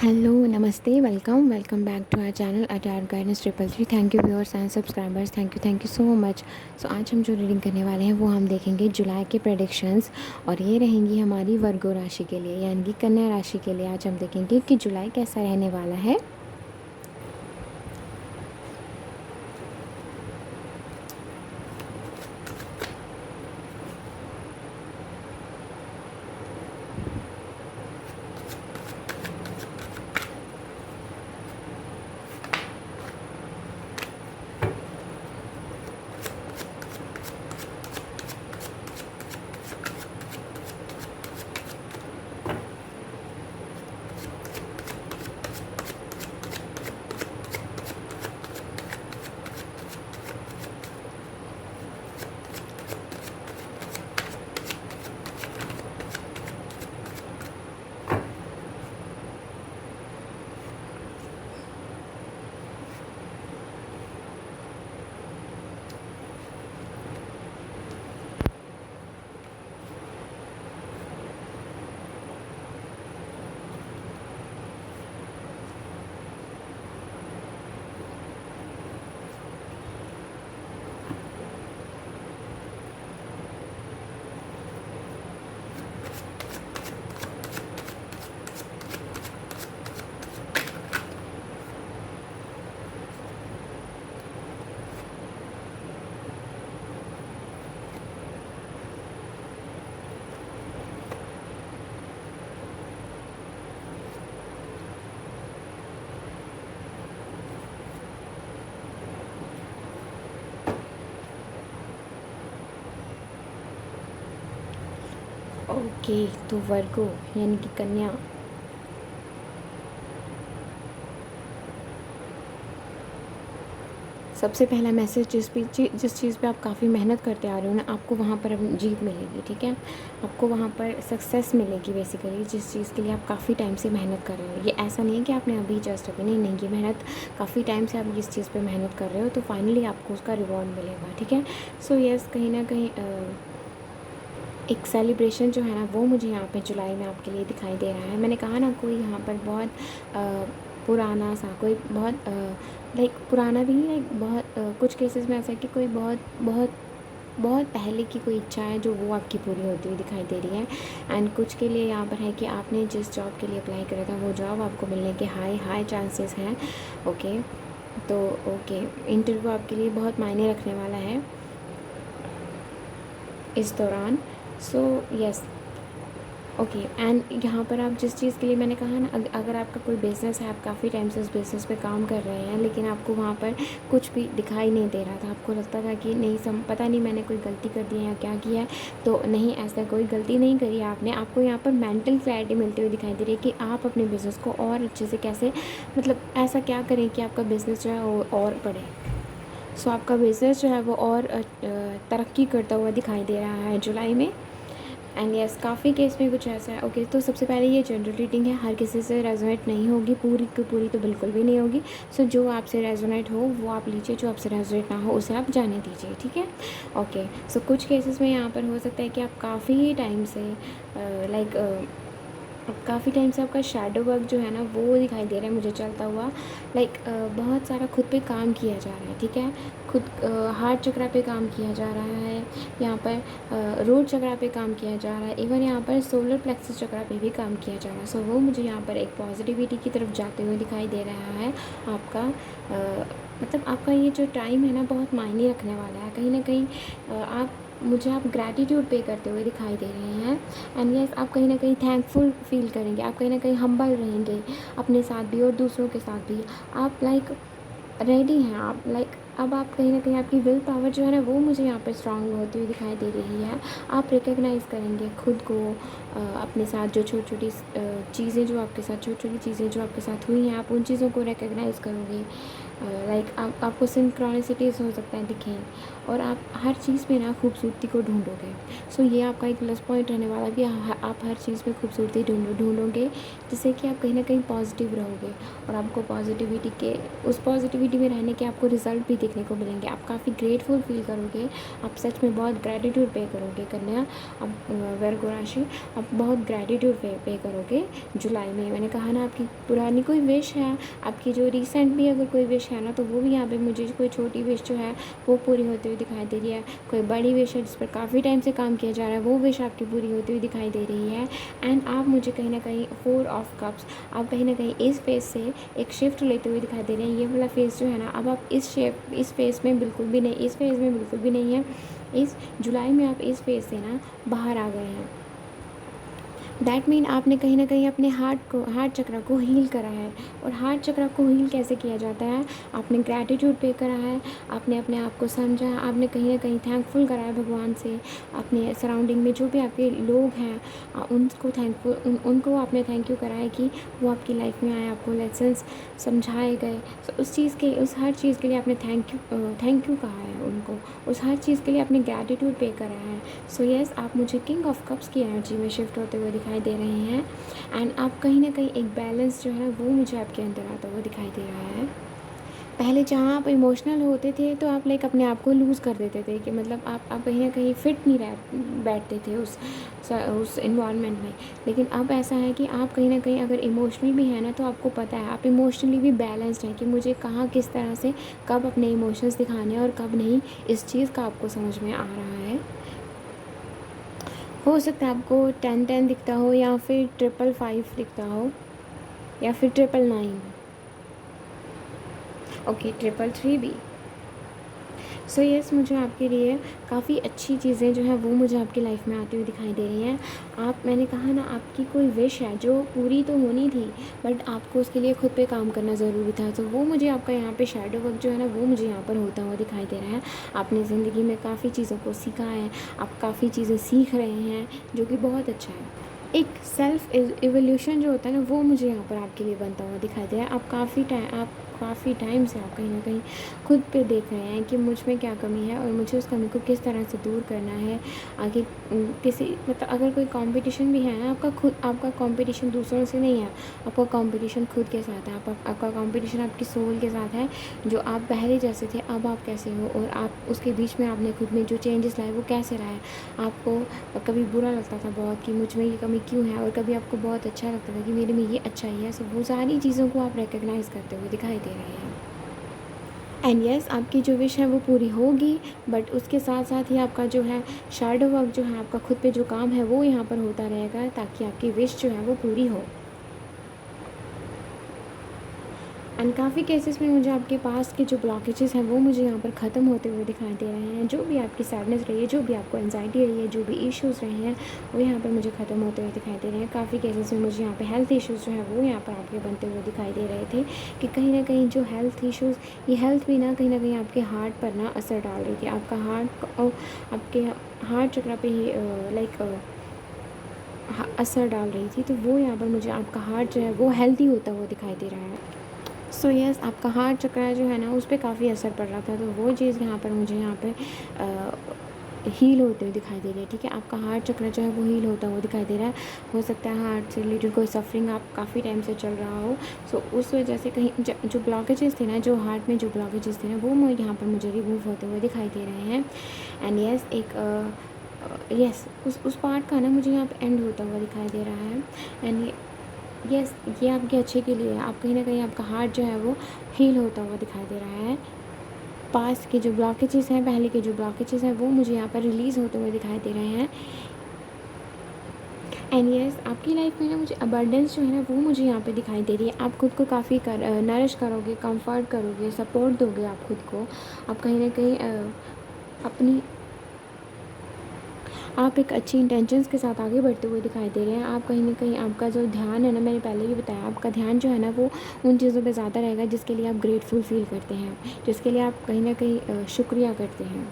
Hello, नमस्ते, welcome back to our channel attire guidance 333। Thank you viewers and subscribers, thank you so much. So आज हम जो reading करने वाले हैं वो हम देखेंगे जुलाई के प्रेडिक्शंस, और ये रहेंगी हमारी वर्गो राशि के लिए यानी कि कन्या राशि के लिए। आज हम देखेंगे कि जुलाई कैसा रहने वाला है। ओके, तो वर्गो यानी कि कन्या, सबसे पहला मैसेज जिस चीज़ पे आप काफ़ी मेहनत करते आ रहे हो ना, आपको वहाँ पर अब जीत मिलेगी। ठीक है, आपको वहाँ पर सक्सेस मिलेगी बेसिकली, जिस चीज़ के लिए आप काफ़ी टाइम से मेहनत कर रहे हो। ये ऐसा नहीं है कि आपने अभी जस्ट अभी, नहीं, ये मेहनत काफ़ी टाइम से आप इस चीज़ पे मेहनत कर रहे हो, तो फाइनली आपको उसका रिवॉर्ड मिलेगा। ठीक है, सो यस, कहीं ना कहीं एक सेलिब्रेशन जो है ना वो मुझे यहाँ पे जुलाई में आपके लिए दिखाई दे रहा है। मैंने कहा ना, कोई यहाँ पर बहुत पुराना सा, कोई बहुत लाइक पुराना भी नहीं, लाइक बहुत कुछ केसेस में ऐसा है कि कोई बहुत बहुत बहुत पहले की कोई इच्छा है जो वो आपकी पूरी होती हुई दिखाई दे रही है। एंड कुछ के लिए यहाँ पर है कि आपने जिस जॉब के लिए अप्लाई करा था वो जॉब आपको मिलने के हाई चांसेस हैं। ओके, तो ओके, इंटरव्यू आपके लिए बहुत मायने रखने वाला है इस दौरान। सो यस, ओके, एंड यहाँ पर आप जिस चीज़ के लिए मैंने कहा ना, अगर आपका कोई बिज़नेस है, आप काफ़ी टाइम से उस बिज़नेस पे काम कर रहे हैं, लेकिन आपको वहाँ पर कुछ भी दिखाई नहीं दे रहा था, आपको लगता था कि नहीं पता नहीं मैंने कोई गलती कर दी है या क्या किया है, तो नहीं, ऐसा कोई गलती नहीं करी है आपने। आपको यहाँ पर मेंटल क्लैरिटी मिलती हुई दिखाई दे रही है कि आप अपने बिज़नेस को और अच्छे से कैसे, मतलब ऐसा क्या करें कि आपका बिज़नेस जो है वो और बढ़े। सो आपका बिज़नेस जो है वो और तरक्की करता हुआ दिखाई दे रहा है जुलाई में। एंड यस, काफ़ी केस में कुछ ऐसा है। ओके, तो सबसे पहले ये जनरल रीडिंग है, हर किसी से रेजोनेट नहीं होगी, पूरी की पूरी तो बिल्कुल भी नहीं होगी। सो जो आपसे रेजोनेट हो वो आप लीजिए, जो आपसे रेजोनेट ना हो उसे आप जाने दीजिए। ठीक है, ओके। सो कुछ केसेस में यहाँ पर हो सकता है कि आप काफ़ी टाइम से लाइक काफ़ी टाइम से आपका शैडो वर्क जो है ना वो दिखाई दे रहा है मुझे चलता हुआ। लाइक बहुत सारा खुद पे काम किया जा रहा है। ठीक है, खुद हार्ट चक्रा पे काम किया जा रहा है, यहाँ पर रूट चक्रा पे काम किया जा रहा है, इवन यहाँ पर सोलर प्लेक्सस चक्रा पे भी काम किया जा रहा है। सो वो मुझे यहाँ पर एक पॉजिटिविटी की तरफ जाते हुए दिखाई दे रहा है। आपका मतलब आपका ये जो टाइम है ना बहुत मायने रखने वाला है। कहीं ना कहीं आप ग्रैटिट्यूड पे करते हुए दिखाई दे रहे हैं। एंड यस, आप कहीं ना कहीं थैंकफुल फील करेंगे, आप कहीं ना कहीं हम्बल रहेंगे अपने साथ भी और दूसरों के साथ भी। आप लाइक रेडी हैं, आप लाइक अब आप कहीं ना कहीं आपकी विल पावर जो है ना वो मुझे यहाँ पर स्ट्रांग होती हुई दिखाई दे रही है। आप रिकग्नाइज़ करेंगे खुद को, अपने साथ जो छोटी छोटी चीज़ें जो आपके साथ छोटी छोटी चीज़ें जो आपके साथ हुई हैं, आप उन चीज़ों को रिकग्नाइज़ करोगे। लाइक आपको सिंक्रोनिसिटीज़ हो सकता है दिखें, और आप हर चीज़ में ना खूबसूरती को ढूंढोगे। सो ये आपका एक प्लस पॉइंट रहने वाला है कि आप हर चीज़ में खूबसूरती ढूंढोगे, जिससे कि आप कहीं ना कहीं पॉजिटिव रहोगे, और आपको उस पॉजिटिविटी में रहने के आपको रिज़ल्ट भी देखने को मिलेंगे। आप काफ़ी ग्रेटफुल फील करोगे, आप सच में बहुत ग्रेटिट्यूड पे करोगे कन्या, आप वर्गो राशि, आप बहुत ग्रेटिट्यूड पे करोगे जुलाई में। मैंने कहा ना, आपकी पुरानी कोई विश है, आपकी जो रिसेंट भी अगर कोई विश है ना, तो वो भी यहाँ पे मुझे कोई छोटी विश जो है वो पूरी होती हुई दिखाई दे रही है। कोई बड़ी विश है जिस पर काफ़ी टाइम से काम किया जा रहा है, वो विश आपकी पूरी होती हुई दिखाई दे रही है। एंड आप मुझे कहीं ना कहीं 4 ऑफ कप्स, आप कहीं ना कहीं इस फेज़ से एक शिफ्ट लेते हुए दिखाई दे रहे हैं। ये वाला फेज़ जो है ना, अब आप इस फेज़ में बिल्कुल भी नहीं, इस फेज़ में बिल्कुल भी नहीं है। इस जुलाई में आप इस फेज़ से ना बाहर आ गए हैं। दैट मीन आपने कहीं ना कहीं अपने हार्ट चक्र को हील करा है। और हार्ट चक्र को हील कैसे किया जाता है? आपने ग्रैटिट्यूड पे करा है, आपने अपने आप को समझा, आपने कहीं ना कहीं थैंकफुल करा है भगवान से, अपने सराउंडिंग में जो भी आपके लोग हैं उनको आपने थैंक यू करा है कि वो आपकी लाइफ में आए, आपको लेसन्स समझाए गए। So, उस हर चीज़ के लिए आपने थैंक यू कहा है उनको, उस हर चीज़ के लिए आपने ग्रैटिट्यूड पे करा है। सो यस, आप मुझे किंग ऑफ कप्स की एनर्जी में शिफ्ट होते हुए दिखाई दे रहे हैं। एंड आप कहीं ना कहीं एक बैलेंस जो है वो मुझे आपके अंदर आता हुआ दिखाई दे रहा है। पहले जहाँ आप इमोशनल होते थे तो आप लाइक अपने आप को लूज़ कर देते थे, कि मतलब आप कहीं ना कहीं फिट नहीं रह बैठते थे उस इन्वायरमेंट में। लेकिन अब ऐसा है कि आप कहीं ना कहीं अगर इमोशनल भी है ना, तो आपको पता है आप इमोशनली भी बैलेंस्ड हैं, कि मुझे कहाँ किस तरह से कब अपने इमोशंस दिखाने हैं और कब नहीं। इस चीज़ का आपको समझ में आ रहा है। हो सकता है आपको 10-10 दिखता हो, या फिर 555 दिखता हो, या फिर 999, ओके 333 भी। सो यस, मुझे आपके लिए काफ़ी अच्छी चीज़ें जो है वो मुझे आपकी लाइफ में आती हुई दिखाई दे रही हैं। मैंने कहा ना, आपकी कोई विश है जो पूरी तो होनी थी, बट आपको उसके लिए खुद पे काम करना ज़रूरी था। तो वो मुझे आपका यहाँ पे शैडो वर्क जो है ना, वो मुझे यहाँ पर होता हुआ दिखाई दे रहा है। आपने ज़िंदगी में काफ़ी चीज़ों को सीखा है, आप काफ़ी चीज़ें सीख रहे हैं, जो कि बहुत अच्छा है। एक सेल्फ इवोल्यूशन जो होता है ना, वो मुझे यहाँ पर आपके लिए बनता हुआ दिखाई दे रहा है। आप काफ़ी टाइम से आप कहीं ना कहीं खुद पे देख रहे हैं कि मुझ में क्या कमी है, और मुझे उस कमी को किस तरह से दूर करना है। आगे किसी मतलब अगर कोई कंपटीशन भी है ना, आपका कंपटीशन दूसरों से नहीं है, आपका कंपटीशन खुद के साथ है। आपका कंपटीशन आपकी सोल के साथ है। जो आप पहले जैसे थे, अब आप कैसे हो, और आप उसके बीच में आपने खुद में जो चेंजेस लाए वो कैसे लाए। आपको कभी बुरा लगता था बहुत कि मुझ में ये कमी क्यों है, और कभी आपको बहुत अच्छा लगता था कि मेरे में ये अच्छाई है। सब वो सारी चीज़ों को आप रिकग्नाइज़ करते हुए दिखाई दे रहे हैं। एंड यस, आपकी जो विश है वो पूरी होगी, बट उसके साथ साथ ही आपका जो है शैडो वर्क जो है, आपका खुद पे जो काम है वो यहाँ पर होता रहेगा, ताकि आपकी विश जो है वो पूरी हो। एंड काफ़ी केसेस में मुझे आपके पास के जो ब्लॉकेजेस हैं वो मुझे यहाँ पर ख़त्म होते हुए दिखाई दे रहे हैं। जो भी आपकी सैडनेस रही है, जो भी आपको एंजाइटी रही है, जो भी इश्यूज़ रहे हैं, वो यहाँ पर मुझे ख़त्म होते हुए दिखाई दे रहे हैं। काफ़ी केसेस में मुझे यहाँ पे हेल्थ इश्यूज़ जो है वो यहाँ पर आपके बनते हुए दिखाई दे रहे थे, कि कहीं ना कहीं जो हेल्थ इश्यूज़, ये हेल्थ भी ना कहीं आपके हार्ट पर ना असर डाल रही थी। आपका आपके हार्ट चक्र पे ही लाइक असर डाल रही थी। तो वो यहाँ पर मुझे आपका हार्ट जो है वो हेल्दी होता हुआ दिखाई दे रहा है। सो यस, आपका हार्ट चक्र जो है ना, उस पर काफ़ी असर पड़ रहा था। तो वो चीज़ यहाँ पर मुझे यहाँ पे हील होते हुए दिखाई दे रही है। ठीक है, आपका हार्ट चक्र जो है वो हील होता हुआ दिखाई दे रहा है। हो सकता है हार्ट से रिलेटेड कोई सफरिंग आप काफ़ी टाइम से चल रहा हो। सो उस वजह से कहीं जो ब्लॉकेजेस थे ना, जो हार्ट में जो ब्लॉकेजेस थे ना, वो यहाँ पर मुझे रिमूव होते हुए दिखाई दे रहे हैं। एंड यस, यस उस पार्ट का ना मुझे यहाँ पे एंड होता हुआ दिखाई दे रहा है। एंड यस, ये आपके अच्छे के लिए है। आप कहीं ना कहीं आपका हार्ट जो है वो हील होता हुआ दिखाई दे रहा है। पास के जो ब्लॉकेजेस हैं, पहले के जो ब्लॉकेजेस हैं, वो मुझे यहाँ पर रिलीज़ होते हुए दिखाई दे रहे हैं। एंड यस, आपकी लाइफ में ना मुझे अबंडेंस जो है ना, वो मुझे यहाँ पे दिखाई दे रही है। आप खुद को काफ़ी नरिश करोगे, कंफर्ट करोगे, सपोर्ट दोगे आप खुद को। आप कहीं ना कहीं आप एक अच्छी इंटेंशंस के साथ आगे बढ़ते हुए दिखाई दे रहे हैं। आप कहीं ना कहीं आपका जो ध्यान है ना, मैंने पहले भी बताया, आपका ध्यान जो है ना वो उन चीज़ों पे ज़्यादा रहेगा जिसके लिए आप ग्रेटफुल फील करते हैं, जिसके लिए आप कहीं ना कहीं शुक्रिया करते हैं।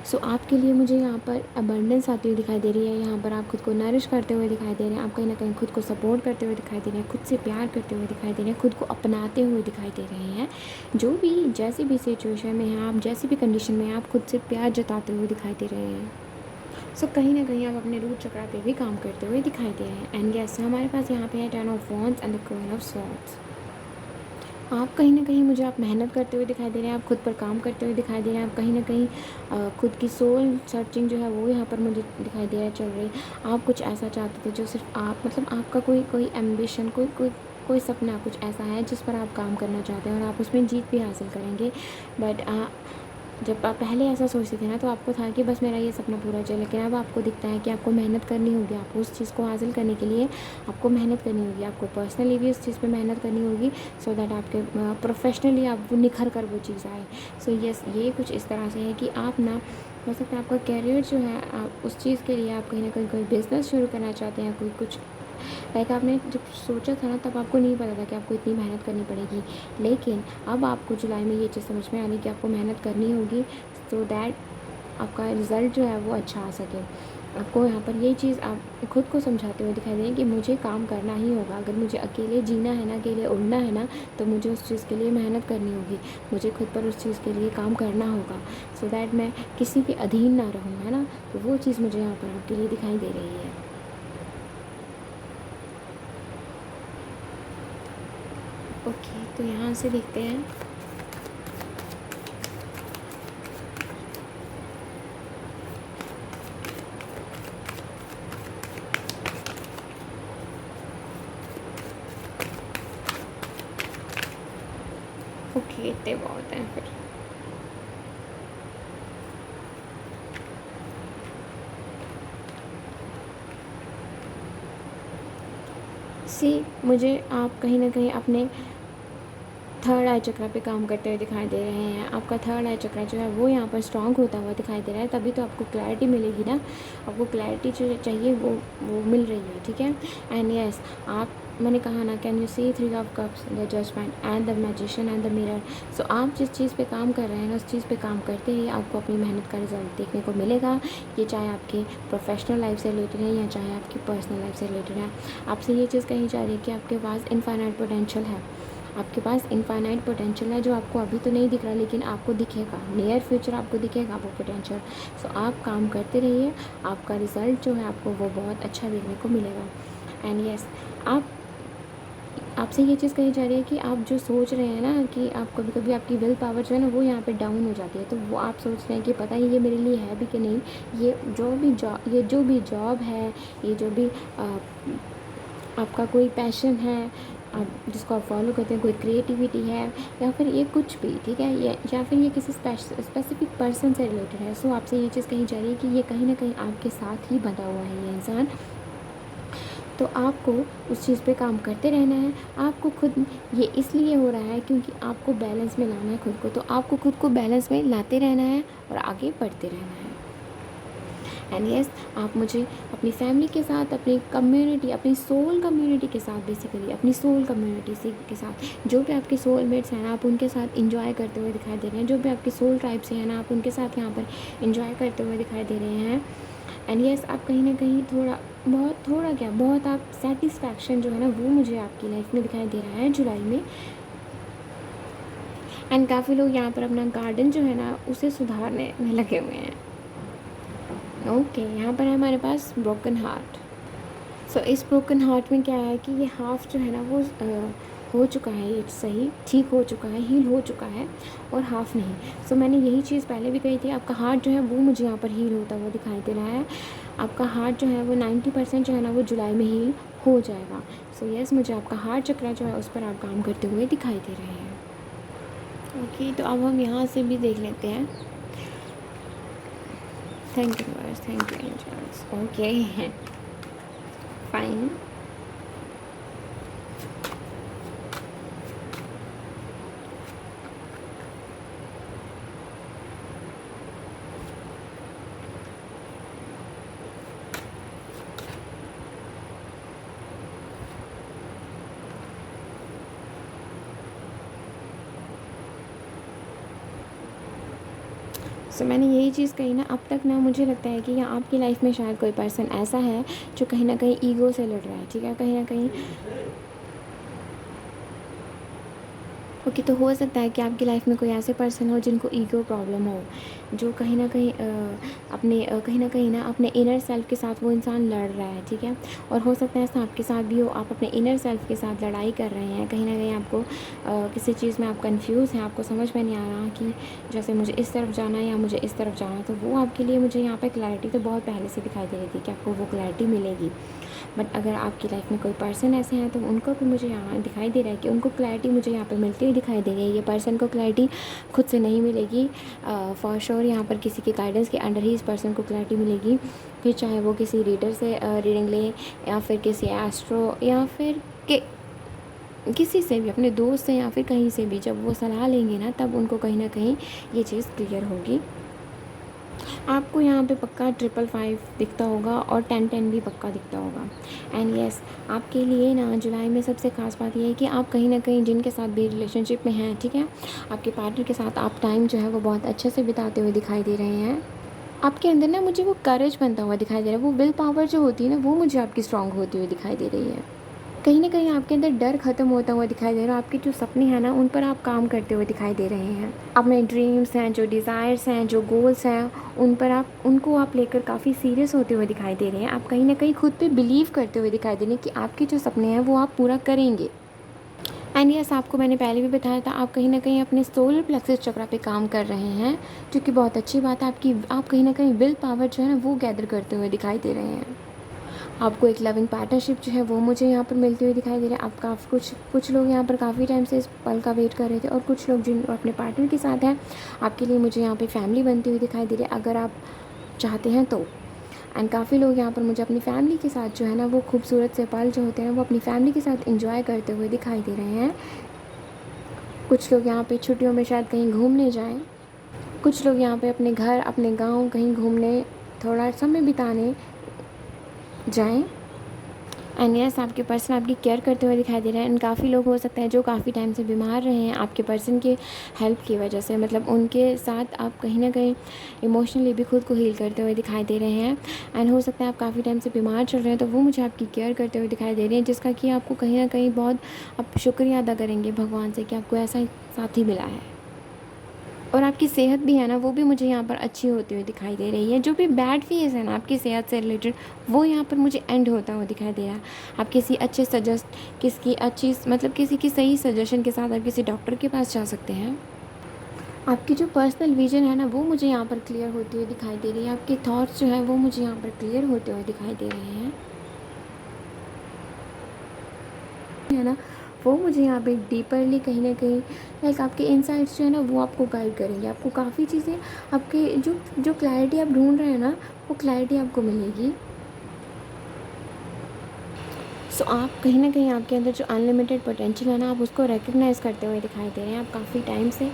सो आपके लिए मुझे यहाँ पर अबंडेंस आती हुई दिखाई दे रही है। यहाँ पर आप खुद को नरिश करते हुए दिखाई दे रहे हैं, आप कहीं ना कहीं खुद को सपोर्ट करते हुए दिखाई दे रहे हैं, खुद से प्यार करते हुए दिखाई दे रहे हैं, खुद को अपनाते हुए दिखाई दे रहे हैं। जो भी जैसी भी सिचुएशन में हैं आप, जैसी भी कंडीशन में हैं, आप खुद से प्यार जताते हुए दिखाई दे रहे हैं। सो कहीं ना कहीं आप अपने रूट चक्रा पे भी काम करते हुए दिखाई दे रहे हैं। एंड यस, हमारे पास यहाँ पे है 10 of wands and the queen of swords. आप कहीं ना कहीं मुझे आप मेहनत करते हुए दिखाई दे रहे हैं, आप खुद पर काम करते हुए दिखाई दे रहे हैं, आप कहीं ना कहीं खुद की सोल सर्चिंग जो है वो यहाँ पर मुझे दिखाई दे रहा है चल रही है। आप कुछ ऐसा चाहते थे जो सिर्फ आप, मतलब आपका कोई एम्बिशन, कोई सपना कुछ ऐसा है जिस पर आप काम करना चाहते हैं और आप उसमें जीत भी हासिल करेंगे। बट जब आप पहले ऐसा सोचते थे ना तो आपको था कि बस मेरा ये सपना पूरा चले, लेकिन अब आपको दिखता है कि आपको मेहनत करनी होगी। आपको उस चीज़ को हासिल करने के लिए आपको मेहनत करनी होगी, आपको पर्सनली भी उस चीज़ पे मेहनत करनी होगी, सो दैट आपके प्रोफेशनली आप वो निखर कर वो चीज़ आए। सो यस, ये कुछ इस तरह से है कि आप ना, हो सकता है आपका कैरियर जो है, आप उस चीज़ के लिए आप कहीं ना कहीं कोई बिज़नेस शुरू करना चाहते हैं, कोई कुछ लाइक आपने जब सोचा था ना तब आपको नहीं पता था कि आपको इतनी मेहनत करनी पड़ेगी, लेकिन अब आपको जुलाई में ये चीज़ समझ में आ रही कि आपको मेहनत करनी होगी, सो दैट आपका रिज़ल्ट जो है वो अच्छा आ सके। आपको यहाँ पर ये चीज़ आप खुद को समझाते हुए दिखाई दे रही है कि मुझे काम करना ही होगा। अगर मुझे अकेले जीना है ना, अकेले उड़ना है ना, तो मुझे उस चीज़ के लिए मेहनत करनी होगी, मुझे खुद पर उस चीज़ के लिए काम करना होगा, सो दैट मैं किसी के अधीन ना रहूँ, है ना। तो वो चीज़ मुझे यहाँ पर आपके लिए दिखाई दे रही है। ओके, तो यहाँ से देखते हैं। ओके, इतने बहुत हैं फिर। मुझे आप कहीं ना कहीं अपने थर्ड आई चक्र पे काम करते हुए दिखाई दे रहे हैं। आपका थर्ड आई चक्र जो है वो यहाँ पर स्ट्रांग होता हुआ दिखाई दे रहा है, तभी तो आपको क्लैरिटी मिलेगी ना। आपको क्लैरिटी जो चाहिए वो मिल रही है, ठीक है। एंड यस, आप, मैंने कहा ना, can you see 3 of cups, the judgement and the magician and the mirror. So आप जिस चीज़ पे काम कर रहे हैं ना, उस चीज़ पे काम करते ही आपको अपनी मेहनत का रिजल्ट देखने को मिलेगा। ये चाहे आपकी प्रोफेशनल लाइफ से रिलेटेड है या चाहे आपकी पर्सनल लाइफ से रिलेटेड है। आपसे ये चीज़ कही जा रही है कि आपके पास इनफाइनाइट पोटेंशियल है, आपके पास इनफाइनाइट पोटेंशियल है जो आपको अभी तो नहीं दिख रहा, लेकिन आपको दिखेगा, नियर फ्यूचर आपको दिखेगा वो पोटेंशियल। सो आप काम करते रहिए, आपका रिज़ल्ट जो है आपको वो बहुत अच्छा देखने को मिलेगा। एंड यस, आपसे ये चीज़ कही जा रही है कि आप जो सोच रहे हैं ना कि आप कभी कभी आपकी विल पावर जो है ना वो यहाँ पे डाउन हो जाती है, तो वो आप सोच रहे हैं कि पता नहीं ये मेरे लिए है भी कि नहीं। ये जो भी जॉब है, ये जो भी आपका कोई पैशन है, आप जिसको आप फॉलो करते हैं, कोई क्रिएटिविटी है या फिर ये कुछ भी, ठीक है, या फिर ये किसी स्पेसिफिक पर्सन से रिलेटेड है। सो आपसे ये चीज़ कही जा रही है कि ये कहीं ना कहीं आपके साथ ही बंधा हुआ है ये इंसान। तो आपको उस चीज़ पे काम करते रहना है। आपको खुद, ये इसलिए हो रहा है क्योंकि आपको बैलेंस में लाना है खुद को, तो आपको खुद को बैलेंस में लाते रहना है और आगे बढ़ते रहना है। एंड यस, आप मुझे अपनी फैमिली के साथ, अपनी कम्युनिटी, अपनी सोल कम्युनिटी के साथ, बेसिकली अपनी सोल कम्युनिटी से के साथ, जो भी आपके सोलमेट्स हैं ना, आप उनके साथ इंजॉय करते हुए दिखाई दे रहे हैं। जो भी आपके सोल ट्राइब से हैं ना, आप उनके साथ यहाँ पर इंजॉय करते हुए दिखाई दे रहे हैं। एंड यस, आप कहीं ना कहीं बहुत आप सेटिस्फैक्शन जो है ना वो मुझे आपकी लाइफ में दिखाई दे रहा है जुलाई में। एंड काफ़ी लोग यहाँ पर अपना गार्डन जो है ना उसे सुधारने में लगे हुए हैं। ओके, यहाँ पर है हमारे पास ब्रोकन हार्ट। सो इस ब्रोकन हार्ट में क्या है कि ये हाफ जो है ना वो हो चुका है, ये सही ठीक हो चुका है, हील हो चुका है, और हाफ नहीं। सो मैंने यही चीज़ पहले भी कही थी, आपका हार्ट जो है वो मुझे यहाँ पर हील होता हुआ दिखाई दे रहा है। आपका हार्ट जो है वो 90% जो है ना वो जुलाई में हील हो जाएगा। सो यस, मुझे आपका हार्ट चक्र जो है उस पर आप काम करते हुए दिखाई दे रहे हैं। ओके, तो अब हम यहाँ से भी देख लेते हैं। थैंक यू बस, thank you angels. Okay, fine. So मैंने यही चीज़ कही ना, अब तक ना मुझे लगता है कि या आपकी लाइफ में शायद कोई पर्सन ऐसा है जो कहीं ना कहीं ईगो से लड़ रहा है, ठीक है, कहीं ना कहीं। ओके, तो हो सकता है कि आपकी लाइफ में कोई ऐसे पर्सन हो जिनको ईगो प्रॉब्लम हो, जो कहीं न कहीं कहीं न कहीं ना अपने इनर सेल्फ के साथ वो इंसान लड़ रहा है, ठीक है। और हो सकता है ऐसा आपके साथ भी हो, आप अपने इनर सेल्फ के साथ लड़ाई कर रहे हैं, कहीं न कहीं आपको किसी चीज़ में आप कन्फ्यूज़ हैं, आपको समझ में नहीं आ रहा कि जैसे मुझे इस तरफ जाना है या मुझे इस तरफ जाना है। तो वो आपके लिए मुझे यहाँ पे क्लैरिटी तो बहुत पहले से दिखाई दे रही थी कि आपको वो क्लैरिटी मिलेगी। बट अगर आपकी लाइफ में कोई पर्सन ऐसे हैं तो उनको भी मुझे यहाँ दिखाई दे रहा है कि उनको क्लैरिटी मुझे यहाँ पे मिलती हुई दिखाई दे रही है। ये पर्सन को क्लैरिटी खुद से नहीं मिलेगी, फॉर श्योर यहाँ पर किसी के गाइडेंस के अंडर ही इस पर्सन को क्लैरिटी मिलेगी। फिर चाहे वो किसी रीडर से रीडिंग ले, या फिर किसी एस्ट्रो, या फिर किसी से भी, अपने दोस्त से, या फिर कहीं से भी जब वो सलाह लेंगे ना, तब उनको कहीं ना कहीं ये चीज़ क्लियर होगी। आपको यहाँ पे पक्का 555 दिखता होगा और 1010 भी पक्का दिखता होगा। एंड यस, आपके लिए ना जुलाई में सबसे ख़ास बात ये है कि आप कहीं ना कहीं जिनके साथ भी रिलेशनशिप में हैं, ठीक है, आपके पार्टनर के साथ आप टाइम जो है वो बहुत अच्छे से बिताते हुए दिखाई दे रहे हैं। आपके अंदर ना मुझे वो करेज बनता हुआ दिखाई दे रहा है, वो विल पावर जो होती है ना, वो मुझे आपकी स्ट्रांग होती हुई दिखाई दे रही है। कहीं ना कहीं आपके अंदर डर ख़त्म होता हुआ दिखाई दे रहा है। आपके जो सपने हैं ना, उन पर आप काम करते हुए दिखाई दे रहे हैं। अपने ड्रीम्स हैं, जो डिज़ायर्स हैं, जो गोल्स हैं, उनको आप लेकर काफ़ी सीरियस होते हुए दिखाई दे रहे हैं। आप कहीं ना कहीं खुद पे बिलीव करते हुए दिखाई दे रहे हैं कि आपके जो सपने हैं वो आप पूरा करेंगे। एंड यस, आपको मैंने पहले भी बताया था, आप कहीं ना कहीं अपने सोलर प्लेक्सस चक्रा पे काम कर रहे हैं, जो कि बहुत अच्छी बात है। आप कहीं ना कहीं विल पावर जो है ना वो गैदर करते हुए दिखाई दे रहे हैं। आपको एक लविंग पार्टनरशिप जो है वो मुझे यहाँ पर मिलती हुई दिखाई दे रहा है। आप कुछ लोग यहाँ पर काफ़ी टाइम से इस पल का वेट कर रहे थे, और कुछ लोग जिन अपने पार्टनर के साथ हैं, आपके लिए मुझे यहाँ पे फैमिली बनती हुई दिखाई दे रही है, अगर आप चाहते हैं तो। एंड काफ़ी लोग यहाँ पर मुझे अपनी फैमिली के साथ जो है ना वो खूबसूरत से पल जो होते हैं वो अपनी फैमिली के साथ इंजॉय करते हुए दिखाई दे रहे हैं। कुछ लोग यहाँ पे छुट्टियों में शायद कहीं घूमने जाएं, कुछ लोग यहाँ पे अपने घर, अपने गांव कहीं घूमने, थोड़ा समय बिताने जाएं। एंड यस, आपके पर्सन आपकी केयर करते हुए दिखाई दे रहे हैं। एंड काफ़ी लोग हो सकते हैं जो काफ़ी टाइम से बीमार रहे हैं, आपके पर्सन के हेल्प की वजह से, मतलब उनके साथ आप कहीं ना कहीं इमोशनली भी खुद को हील करते हुए दिखाई दे रहे हैं। एंड हो सकता है आप काफ़ी टाइम से बीमार चल रहे हैं, तो वो मुझे आपकी केयर करते हुए दिखाई दे रही है, जिसका कि आपको कहीं ना कहीं बहुत आप शुक्रिया अदा करेंगे भगवान से कि आपको ऐसा साथी मिला है। और आपकी सेहत भी है ना, वो भी मुझे यहाँ पर अच्छी होती हुई दिखाई दे रही है। जो भी बैड फेज़ है ना आपकी सेहत से रिलेटेड, वो यहाँ पर मुझे एंड होता हुआ दिखाई दे रहा है। आप किसी की सही सजेशन के साथ आप किसी डॉक्टर के पास जा सकते हैं। आपकी जो पर्सनल विजन है ना वो मुझे यहाँ पर क्लियर होती हुई दिखाई दे रही है। आपके थॉट्स जो है वो मुझे यहाँ पर क्लियर होते हुए दिखाई दे रहे हैं, है ना। वो मुझे यहाँ पे डीपरली कहीं ना कहीं लाइक आपके इनसाइट्स जो है ना वो आपको गाइड करेंगे। आपको काफ़ी चीज़ें, आपके जो क्लैरिटी आप ढूंढ रहे हैं ना, वो क्लैरिटी आपको मिलेगी। सो आप कहीं ना कहीं आपके अंदर जो अनलिमिटेड पोटेंशियल है ना, आप उसको रिकग्नाइज़ करते हुए दिखाई दे रहे हैं। आप काफ़ी टाइम से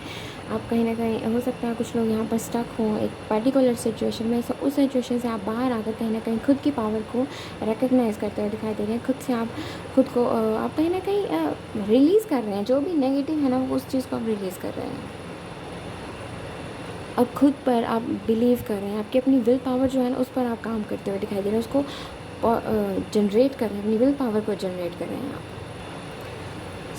आप कहीं ना कहीं, हो सकता है कुछ लोग यहाँ पर स्टक हों एक पर्टिकुलर सिचुएशन में, उस सिचुएशन से आप बाहर आकर कहीं ना कहीं खुद की पावर को रिकग्नाइज़ करते हुए दिखाई दे रहे हैं। खुद से आप खुद को आप कहीं ना कहीं रिलीज़ कर रहे हैं। जो भी नेगेटिव है ना वो उस चीज़ को आप रिलीज़ कर रहे हैं, और खुद पर आप बिलीव कर रहे हैं। आपकी अपनी विल पावर जो है ना उस पर आप काम करते हुए दिखाई दे रहे हैं, उसको जनरेट कर रहे हैं, अपनी विल पावर को जनरेट कर रहे हैं आप।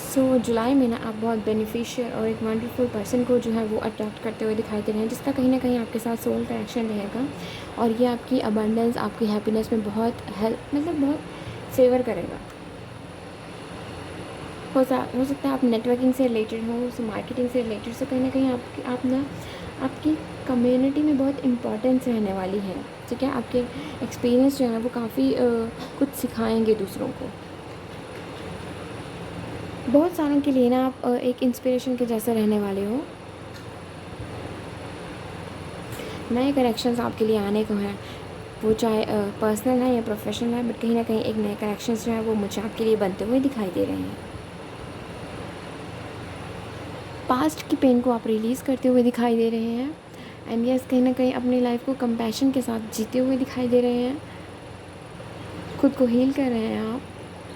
सो जुलाई में ना आप बहुत बेनिफिशियल और एक वंडरफुल पर्सन को जो है वो अट्रैक्ट करते हुए दिखाई दे रहे हैं, जिसका कहीं ना कहीं आपके साथ सोल कनेक्शन रहेगा, और ये आपकी अबंडेंस, आपकी हैप्पीनेस में बहुत हेल्प, मतलब बहुत फेवर करेगा। हो सकता है आप नेटवर्किंग से रिलेटेड हो, मार्केटिंग से रिलेटेड, से कहीं ना कहीं आपकी कम्युनिटी में बहुत इम्पोर्टेंस रहने वाली है, ठीक है। आपके एक्सपीरियंस जो है वो काफ़ी कुछ सिखाएंगे दूसरों को। बहुत सारों के लिए ना आप एक इंस्पिरेशन के जैसे रहने वाले हो। नए कनेक्शंस आपके लिए आने को हैं, वो चाहे पर्सनल है या प्रोफेशनल है, बट कहीं ना कहीं एक नए कनेक्शंस जो है वो मुझे आपके लिए बनते हुए दिखाई दे रहे हैं। पास्ट की पेन को आप रिलीज़ करते हुए दिखाई दे रहे हैं। एंड यस, कहीं ना कहीं अपनी लाइफ को कंपैशन के साथ जीते हुए दिखाई दे रहे हैं, खुद को हील कर रहे हैं आप,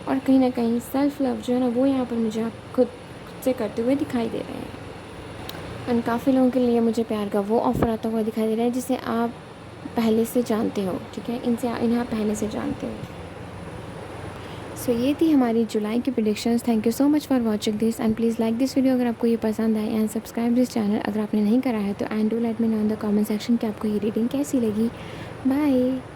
और कहीं ना कहीं सेल्फ लव जो है ना वो यहाँ पर मुझे आप खुद से करते हुए दिखाई दे रहे हैं। एंड काफ़ी लोगों के लिए मुझे प्यार का वो ऑफ़र आता हुआ दिखाई दे रहा है जिसे आप पहले से जानते हो, ठीक है, इन्हें आप पहले से जानते हो। सो ये थी हमारी जुलाई की predictions. Thank you so much for watching this and please like this video अगर आपको ये पसंद आए, एंड सब्सक्राइब दिस चैनल अगर आपने नहीं करा है तो, and do let me know in the comment section कि आपको ये रीडिंग कैसी लगी। बाय।